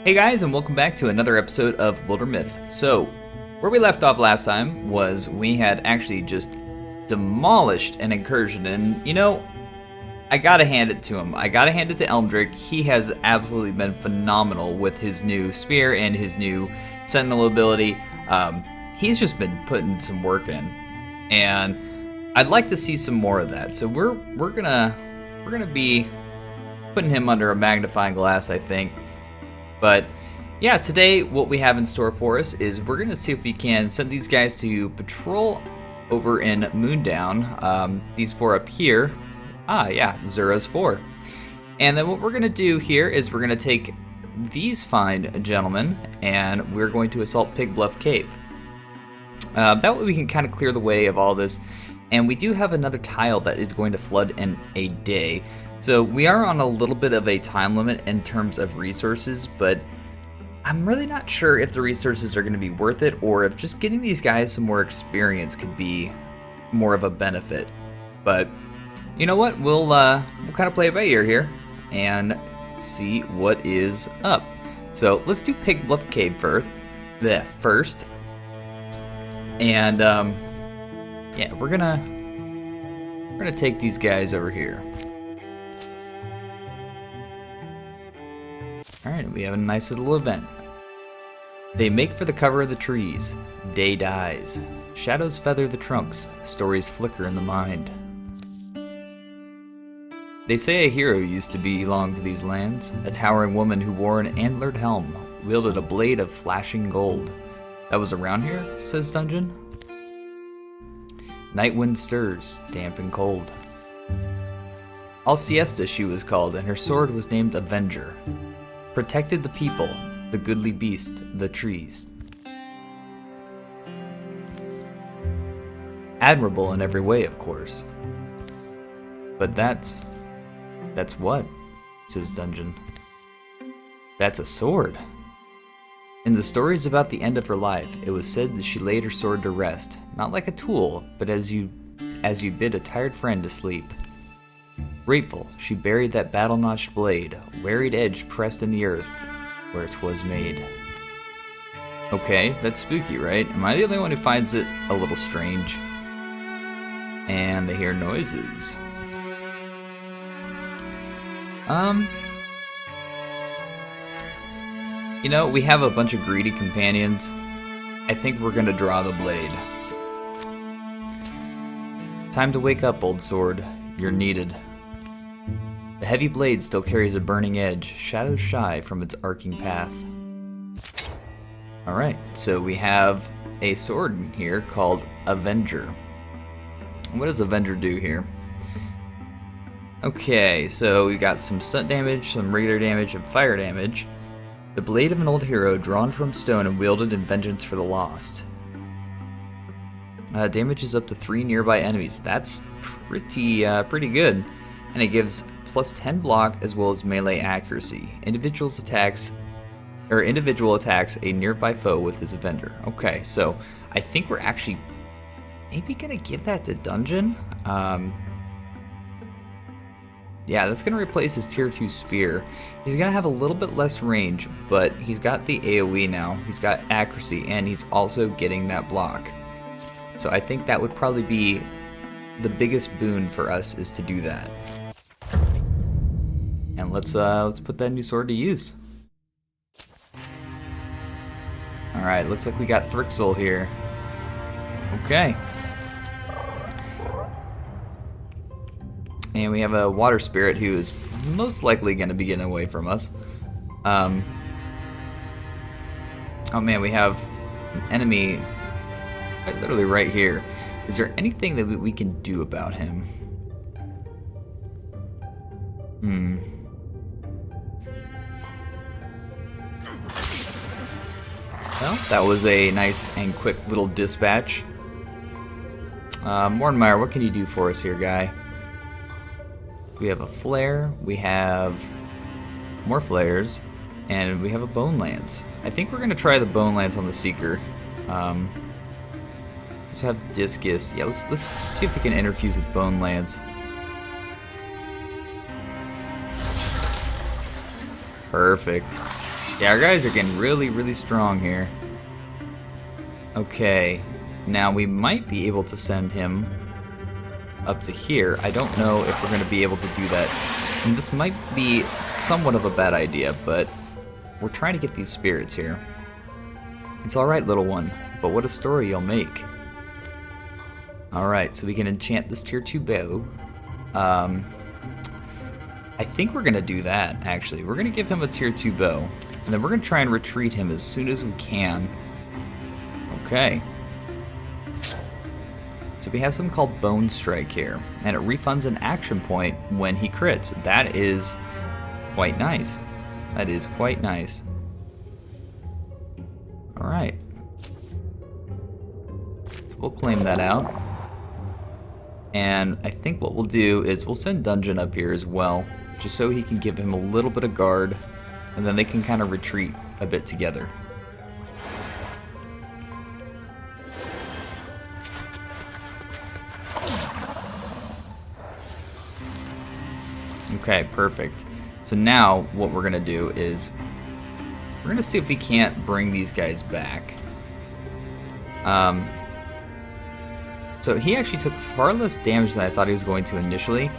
Hey guys, and welcome back to another episode of Wildermyth. So, where we left off last time was we had actually just demolished an incursion, and I gotta hand it to him. I gotta hand it to Elmdrick. He has absolutely been phenomenal with his new spear and his new sentinel ability. He's just been putting some work in, and I'd like to see some more of that. So we're gonna be putting him under a magnifying glass, I think. But yeah, today what we have in store for us is we're going to see if we can send these guys to patrol over in Moondown. These four up here. Zura's four. And then what we're going to do here is we're going to take these fine gentlemen and we're going to assault Pig Bluff Cave. That way we can kind of clear the way of all this. And we do have another tile that is going to flood in a day. So we are on a little bit of a time limit in terms of resources, but I'm really not sure if the resources are going to be worth it or if just getting these guys some more experience could be more of a benefit. But you know what? We'll kind of play it by ear here and see what is up. So let's do Pig Bluff Cave first. And yeah, we're gonna take these guys over here. Alright, we have a nice little event. They make for the cover of the trees. Day dies. Shadows feather the trunks. Stories flicker in the mind. They say a hero used to belong to these lands. A towering woman who wore an antlered helm, wielded a blade of flashing gold. That was around here, says Dungeon. Night wind stirs, damp and cold. Alcesta she was called, and her sword was named Avenger. Protected the people, the goodly beast, the trees. Admirable in every way, of course. But that's what, says Dungeon. That's a sword. In the stories about the end of her life, it was said that she laid her sword to rest, not like a tool, but as you bid a tired friend to sleep. Grateful, she buried that battle-notched blade, wearied edge pressed in the earth, where 'twas made. Okay, that's spooky, right? Am I the only one who finds it a little strange? And they hear noises. We have a bunch of greedy companions. I think we're gonna draw the blade. Time to wake up, old sword. You're needed. The heavy blade still carries a burning edge, shadows shy from its arcing path. Alright, so we have a sword here called Avenger. What does Avenger do here? Okay, so we got some stun damage, some regular damage, and fire damage. The blade of an old hero drawn from stone and wielded in vengeance for the lost. Damage is up to 3 nearby enemies. That's pretty good. And it gives plus 10 block as well as melee accuracy. Individual attacks a nearby foe with his Avenger. Okay, so I think we're actually maybe gonna give that to Dungeon. Yeah, that's gonna replace his tier 2 spear. He's gonna have a little bit less range, but he's got the AoE now. He's got accuracy, and he's also getting that block. So I think that would probably be the biggest boon for us, is to do that. And let's put that new sword to use. All right, looks like we got Thrixel here. Okay. And we have a water spirit who is most likely going to be getting away from us. Oh man, we have an enemy quite literally right here. Is there anything that we can do about him? Well, that was a nice and quick little dispatch. Mornmeyer, what can you do for us here, guy? We have a flare, we have more flares, and we have a bone lance. I think we're gonna try the bone lance on the seeker. Let's have discus. Yeah, let's see if we can interfuse with bone lance. Perfect. Yeah, our guys are getting really, really strong here. Okay, now we might be able to send him up to here. I don't know if we're going to be able to do that. And this might be somewhat of a bad idea, but we're trying to get these spirits here. It's alright, little one, but what a story you'll make. Alright, so we can enchant this tier 2 bow. I think we're going to do that, actually. We're going to give him a tier 2 bow, and then we're going to try and retreat him as soon as we can. Okay. So we have something called Bone Strike here, and it refunds an action point when he crits. That is quite nice. That is quite nice. Alright. So we'll claim that out. And I think what we'll do is we'll send Dungeon up here as well, just so he can give him a little bit of guard, and then they can kind of retreat a bit together. Okay, perfect. So now what we're gonna do is we're gonna see if we can't bring these guys back. So he actually took far less damage than I thought he was going to initially.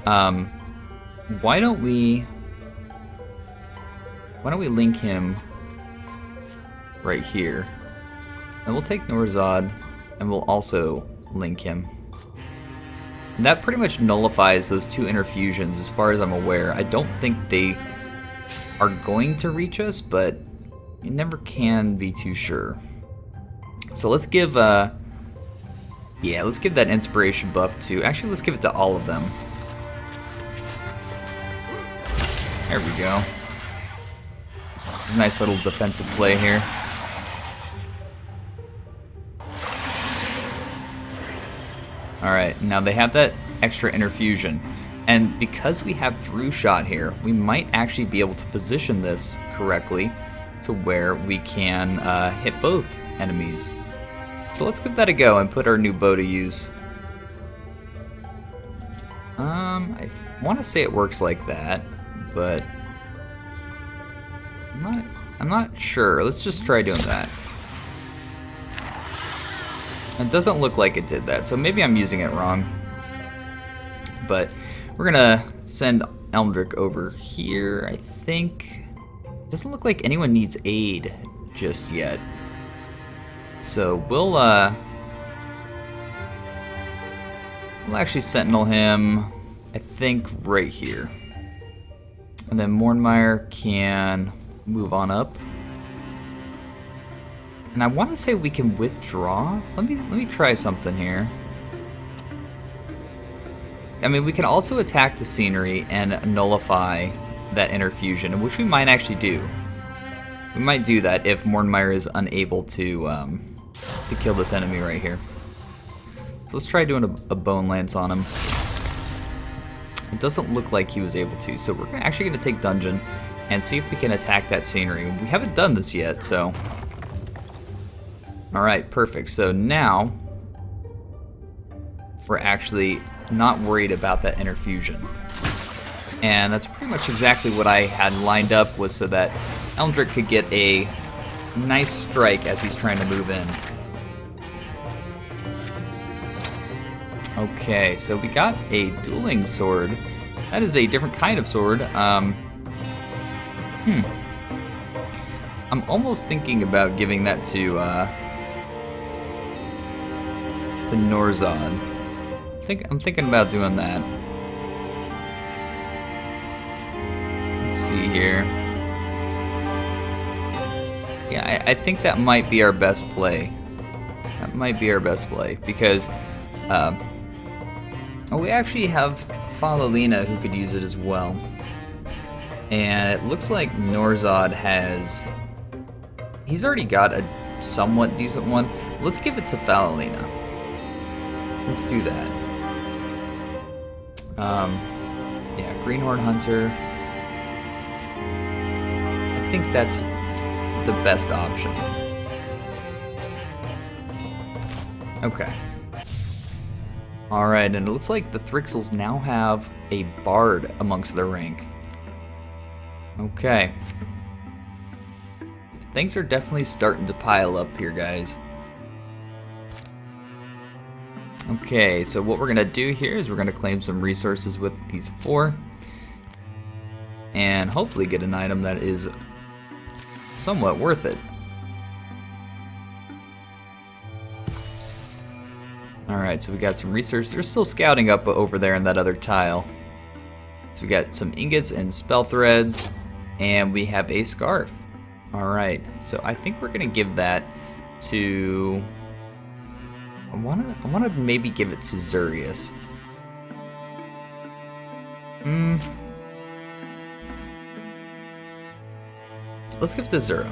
Why don't we link him right here? And we'll take Norzad, and we'll also link him. And that pretty much nullifies those 2 interfusions as far as I'm aware. I don't think they are going to reach us, but you never can be too sure. So let's give let's give that inspiration buff to, actually let's give it to all of them. There we go. It's a nice little defensive play here. Alright, now they have that extra interfusion. And because we have through shot here, we might actually be able to position this correctly to where we can hit both enemies. So let's give that a go and put our new bow to use. I want to say it works like that, but I'm not sure. Let's just try doing that. It doesn't look like it did that, so maybe I'm using it wrong. But we're gonna send Elmdrick over here, I think. Doesn't look like anyone needs aid just yet. So we'll actually sentinel him, I think, right here. And then Mornmire can move on up. And I want to say we can withdraw. Let me try something here. I mean, we can also attack the scenery and nullify that interfusion, which we might actually do. We might do that if Mornmire is unable to kill this enemy right here. So let's try doing a bone lance on him. It doesn't look like he was able to, so we're actually going to take Dungeon and see if we can attack that scenery. We haven't done this yet, so... Alright, perfect. So now, we're actually not worried about that interfusion. And that's pretty much exactly what I had lined up, was so that Elmdrick could get a nice strike as he's trying to move in. Okay, so we got a dueling sword. That is a different kind of sword. I'm almost thinking about giving that to Norzad. I'm thinking about doing that. Let's see here. Yeah, I think that might be our best play. That might be our best play, because we actually have Falalina who could use it as well. And it looks like Norzad he's already got a somewhat decent one. Let's give it to Falalina. Let's do that. Yeah, Greenhorn Hunter. I think that's the best option. Okay. Alright, and it looks like the Thrixels now have a bard amongst their rank. Okay. things are definitely starting to pile up here, guys. Okay, so what we're gonna do here is we're gonna claim some resources with these 4. And hopefully get an item that is somewhat worth it. Alright, so we got some research. They're still scouting up over there in that other tile. So we got some ingots and spell threads, and we have a scarf. Alright, so I think we're gonna give that to... I wanna maybe give it to Zurius. Let's give it to Zura.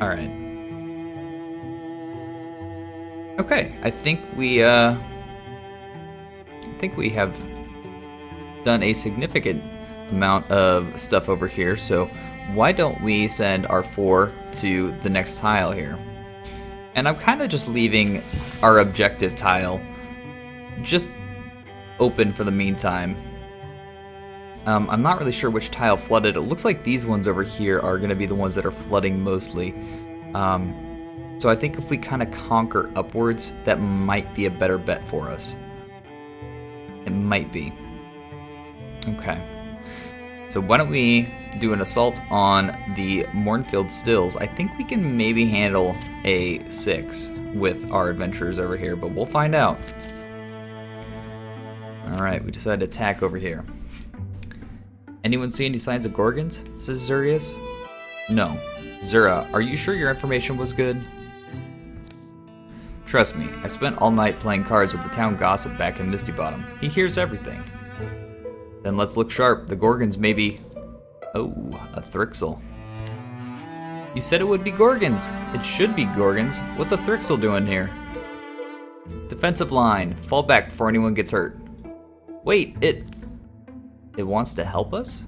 Alright. Okay, I think we have done a significant amount of stuff over here, so why don't we send our 4 to the next tile here? And I'm kind of just leaving our objective tile just open for the meantime. I'm not really sure which tile flooded. It looks like these ones over here are going to be the ones that are flooding mostly. So I think if we kind of conquer upwards, that might be a better bet for us. It might be. Okay. So why don't we do an assault on the Mournfield Stills? I think we can maybe handle a 6 with our adventurers over here, but we'll find out. Alright, we decided to attack over here. Anyone see any signs of Gorgons? Says Zurius. No. Zura, are you sure your information was good? Trust me, I spent all night playing cards with the town gossip back in Misty Bottom. He hears everything. Then let's look sharp. The Gorgons may be... Oh, a Thrixel. You said it would be Gorgons. It should be Gorgons. What's a Thrixel doing here? Defensive line. Fall back before anyone gets hurt. Wait, it wants to help us?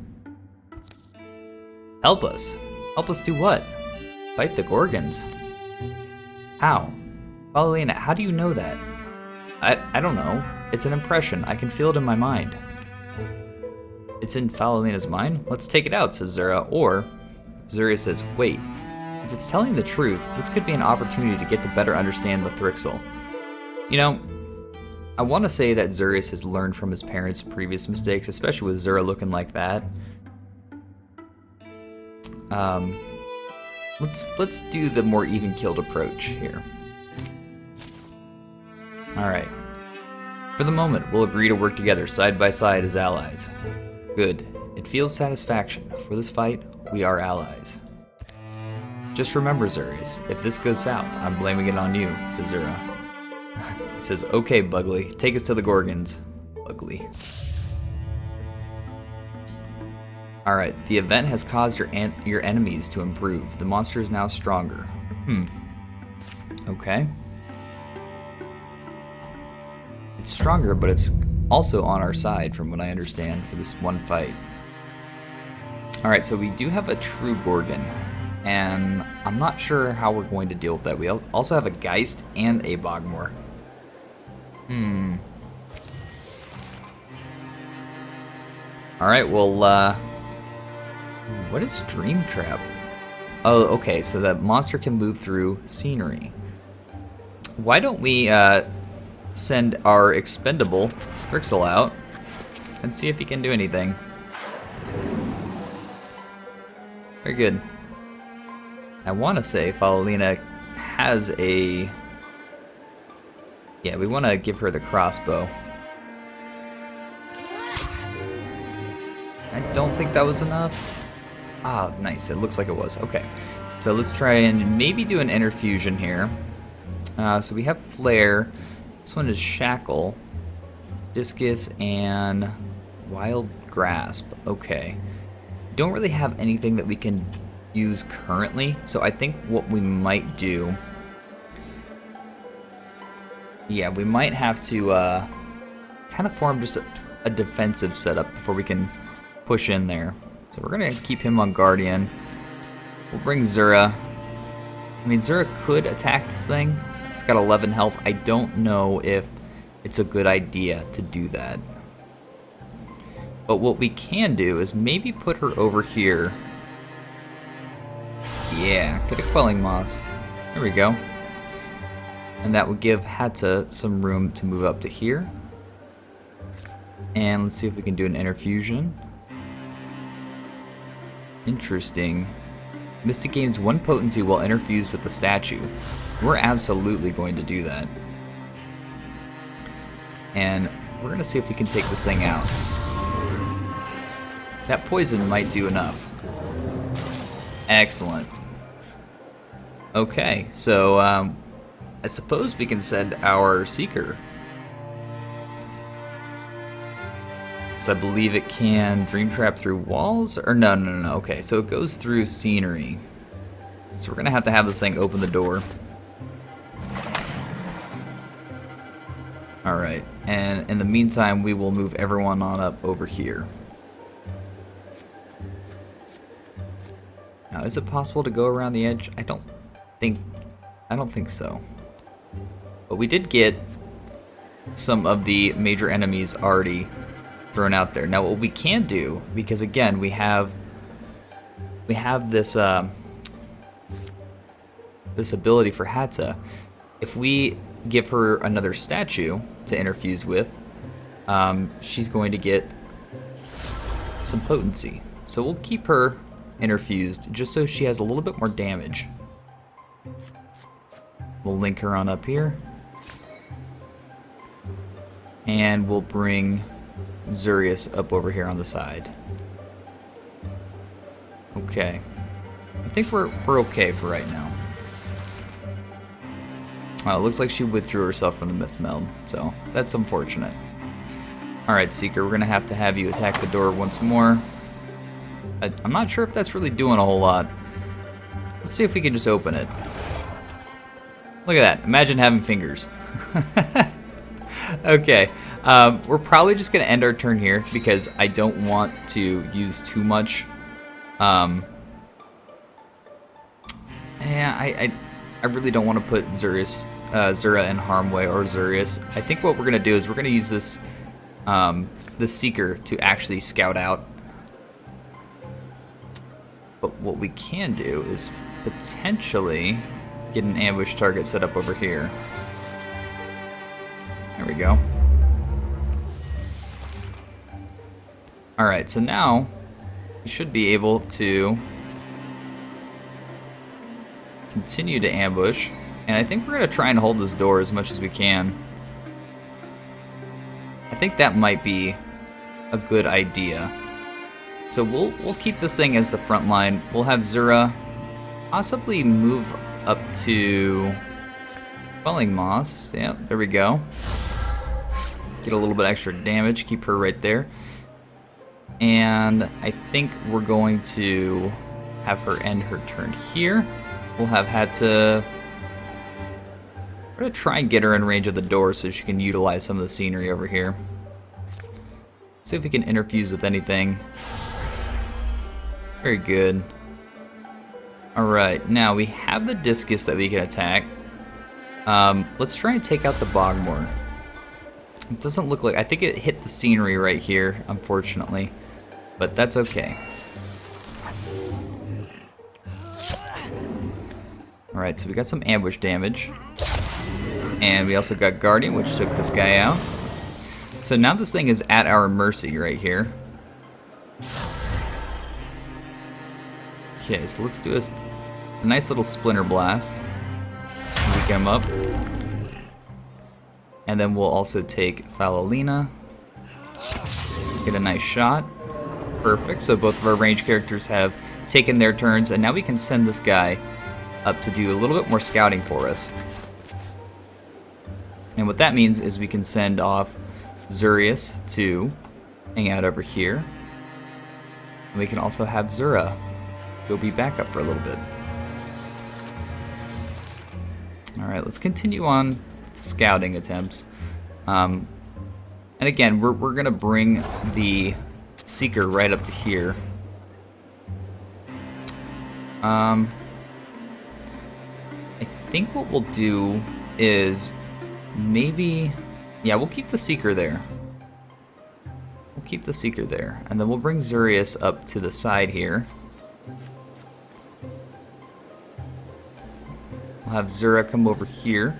Help us? Help us do what? Fight the Gorgons. How? Falalina, how do you know that? I don't know. It's an impression. I can feel it in my mind. It's in Falalina's mind? Let's take it out, says Zura. Or, Zura says, wait. If it's telling the truth, this could be an opportunity to get to better understand the Thrixel. You know, I want to say that Zurius has learned from his parents' previous mistakes, especially with Zura looking like that. Let's do the more even-keeled approach here. Alright. For the moment, we'll agree to work together side by side as allies. Good. It feels satisfaction. For this fight, we are allies. Just remember, Zurius, if this goes south, I'm blaming it on you, says Zura. He says, okay, Bugly, take us to the Gorgons. Bugly. Alright, the event has caused your enemies to improve. The monster is now stronger. Okay. It's stronger, but it's also on our side, from what I understand, for this one fight. Alright, so we do have a true Gorgon, and I'm not sure how we're going to deal with that. We also have a Geist and a Bogmore. Alright, well, what is Dream Trap? Oh, okay, so that monster can move through scenery. Why don't we, send our expendable Thrixel out and see if he can do anything. Very good. I want to say Falalina has a... Yeah, we want to give her the crossbow. I don't think that was enough. Ah, nice. It looks like it was. Okay. So let's try and maybe do an interfusion here. So we have Flare. This one is Shackle, Discus, and Wild Grasp. Okay. Don't really have anything that we can use currently, so I think what we might do... Yeah, we might have to kind of form just a defensive setup before we can push in there. So we're going to keep him on Guardian. We'll bring Zura. I mean, Zura could attack this thing. It's got 11 health. I don't know if it's a good idea to do that. But what we can do is maybe put her over here Yeah, get a quelling moss. There we go. And that would give Hatta some room to move up to here. And let's see if we can do an interfusion. Interesting. Mystic gains 1 potency while interfused with the statue. We're absolutely going to do that. And we're gonna see if we can take this thing out. That poison might do enough. Excellent. Okay, so I suppose we can send our Seeker. So I believe it can dream trap through walls, or no. Okay, so it goes through scenery. So we're gonna have to have this thing open the door. All right, and in the meantime, we will move everyone on up over here. Now, is it possible to go around the edge? I don't think so. But we did get some of the major enemies already thrown out there. Now, what we can do, because again, we have this this ability for Hatta. If we give her another statue to interfuse with, she's going to get some potency. So we'll keep her interfused just so she has a little bit more damage. We'll link her on up here. And we'll bring Zurius up over here on the side. Okay. I think we're okay for right now. It looks like she withdrew herself from the myth meld, so that's unfortunate. Alright, Seeker, we're gonna have you attack the door once more. I'm not sure if that's really doing a whole lot. Let's see if we can just open it. Look at that. Imagine having fingers. Okay. We're probably just going to end our turn here because I don't want to use too much. Yeah, I really don't want to put Zura in harm way or Zurius. I think what we're going to do is we're going to use this Seeker to actually scout out. But what we can do is potentially get an ambush target set up over here. There we go. Alright, so now we should be able to continue to ambush. And I think we're going to try and hold this door as much as we can. I think that might be a good idea. So we'll keep this thing as the front line. We'll have Zura possibly move up to Quelling Moss. Yeah, there we go. Get a little bit extra damage. Keep her right there. And I think we're going to have her end her turn here. We'll have Hatta. We're going to try and get her in range of the door so she can utilize some of the scenery over here. See if we can interfuse with anything. Very good. Alright, now we have the discus that we can attack. Let's try and take out the Bogmore. It doesn't look like... I think it hit the scenery right here, unfortunately. But that's okay. Alright, so we got some ambush damage. And we also got Guardian, which took this guy out. So now this thing is at our mercy right here. Okay, so let's do a nice little Splinter Blast. Weak him up. And then we'll also take Falalina. Get a nice shot. Perfect, so both of our range characters have taken their turns, and now we can send this guy up to do a little bit more scouting for us. And what that means is we can send off Zurius to hang out over here. And we can also have Zura go be backup for a little bit. Alright, let's continue on scouting attempts. And again, we're going to bring the Seeker right up to here. I think what we'll do is maybe... Yeah, we'll keep the Seeker there. We'll keep the Seeker there. And then we'll bring Zurius up to the side here. We'll have Zura come over here.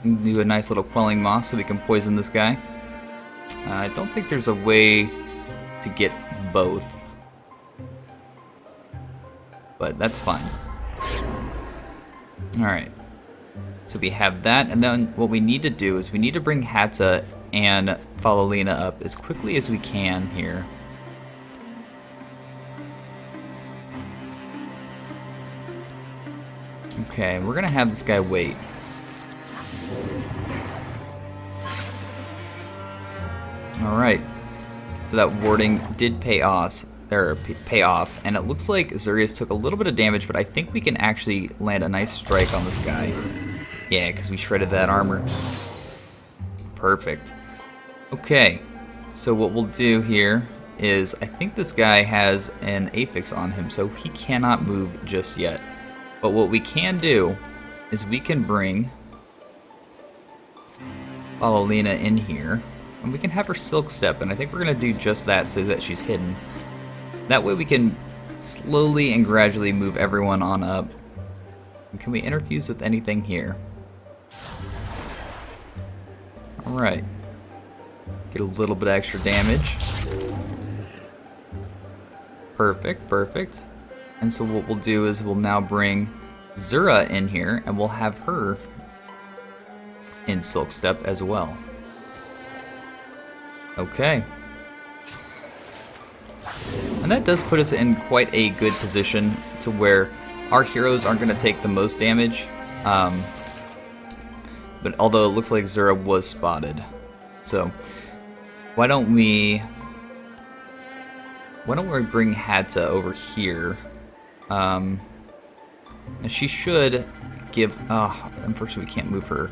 Do a nice little quelling moss so we can poison this guy. I don't think there's a way to get both, but that's fine. Alright, so we have that, and then what we need to do is we need to bring Hatta and Falalina up as quickly as we can here. Okay, we're gonna have this guy wait. Alright, so that warding did pay off, and it looks like Zurius took a little bit of damage, but I think we can actually land a nice strike on this guy. Yeah, because we shredded that armor. Perfect. Okay, so what we'll do here is, I think this guy has an affix on him, so he cannot move just yet. But what we can do is we can bring Falalina in here, and we can have her silk step, and I think we're going to do just that so that she's hidden. That way we can slowly and gradually move everyone on up. And can we interfuse with anything here? Alright. Get a little bit of extra damage. Perfect, perfect. And so what we'll do is we'll now bring Zura in here, and we'll have her in silk step as well. Okay. And that does put us in quite a good position to where our heroes aren't going to take the most damage. But although it looks like Zura was spotted. So, why don't we bring Hatta over here? And she should give... unfortunately we can't move her.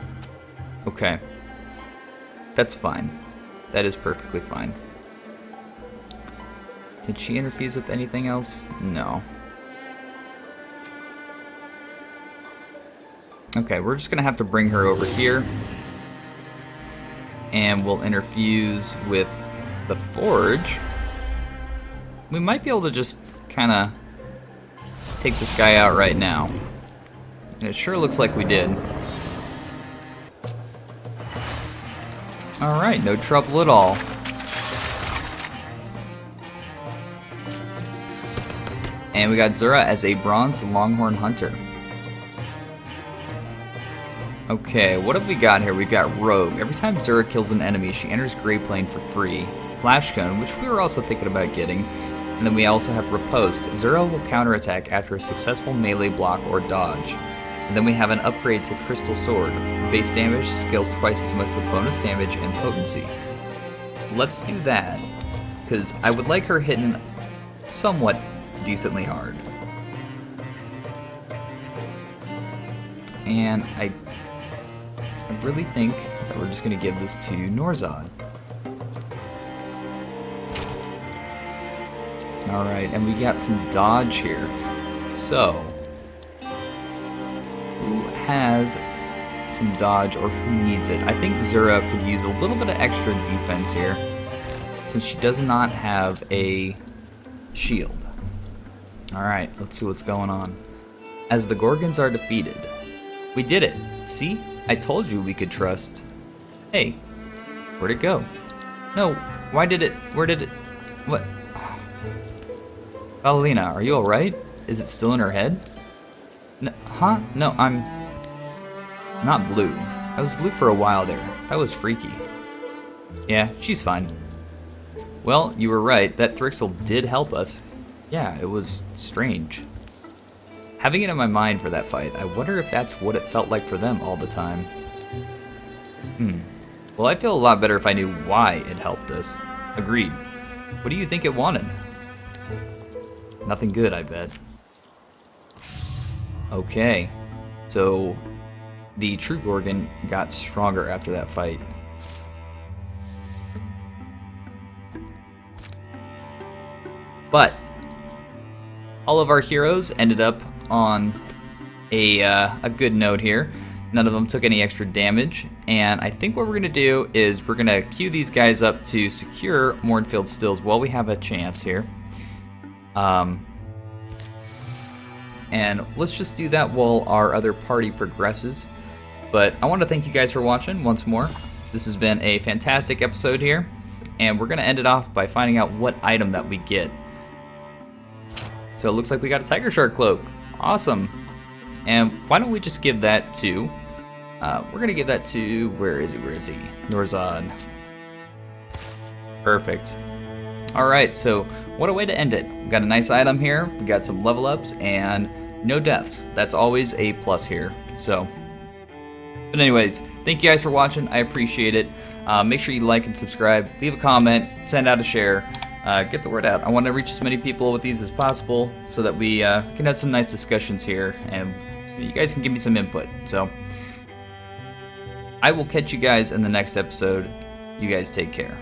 Okay. That's fine. That is perfectly fine. Did she interfuse with anything else? No. Okay, we're just gonna have to bring her over here. And we'll interfuse with the forge. We might be able to just kinda take this guy out right now. And it sure looks like we did. Alright, no trouble at all. And we got Zura as a bronze longhorn hunter. Okay, what have we got here? We've got Rogue. Every time Zura kills an enemy, she enters Grey Plane for free. Flash Cone, which we were also thinking about getting. And then we also have Riposte. Zura will counterattack after a successful melee block or dodge. And then we have an upgrade to Crystal Sword. Base damage scales twice as much with bonus damage and potency. Let's do that, because I would like her hitting somewhat decently hard. And I really think that we're just going to give this to Norzad. Alright, and we got some dodge here. So, who has some dodge or who needs it? I think Zura could use a little bit of extra defense here, since she does not have a shield. Alright, let's see what's going on. As the Gorgons are defeated. We did it! See? I told you we could trust. Hey, where'd it go? No, why did it? Where did it? What? Falalina, are you alright? Is it still in her head? Huh? No, I'm not blue. I was blue for a while there. That was freaky. Yeah, she's fine. Well, you were right. That Thrixel did help us. Yeah, it was strange. Having it in my mind for that fight, I wonder if that's what it felt like for them all the time. Well, I'd feel a lot better if I knew why it helped us. Agreed. What do you think it wanted? Nothing good, I bet. Okay. So, the True Gorgon got stronger after that fight. But all of our heroes ended up on a good note here. None of them took any extra damage, and I think what we're going to do is we're going to queue these guys up to secure Mournfield Stills while we have a chance here. and let's just do that while our other party progresses. But I want to thank you guys for watching once more. This has been a fantastic episode here, and we're going to end it off by finding out what item that we get. So it looks like we got a tiger shark cloak. Awesome. And why don't we just give that to, we're going to give that to, where is he? Norzad. Perfect. Alright, so what a way to end it. We got a nice item here, we got some level ups, and no deaths. That's always a plus here. So, but anyways, thank you guys for watching. I appreciate it. Make sure you like and subscribe, leave a comment, send out a share, get the word out. I want to reach as many people with these as possible so that we can have some nice discussions here, and you guys can give me some input. So, I will catch you guys in the next episode. You guys take care.